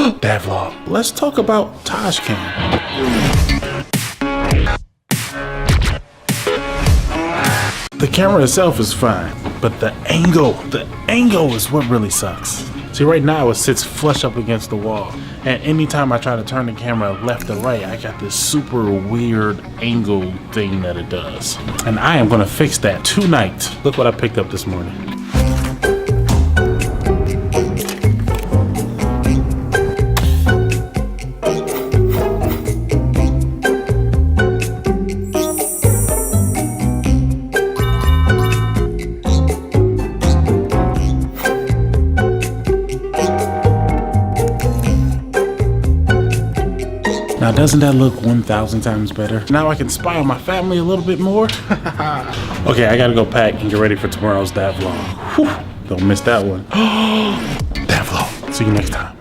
That vlog. Let's talk about Taj Cam. The camera itself is fine, but the angle is what really sucks. See, right now it sits flush up against the wall, and anytime I try to turn the camera left or right, I got this super weird angle thing that it does. And I am gonna fix that tonight. Look what I picked up this morning. Now doesn't that look 1,000 times better? Now I can spy on my family a little bit more. Okay, I gotta go pack and get ready for tomorrow's That Vlog. Whew, don't miss that one. That Vlog. See you next time.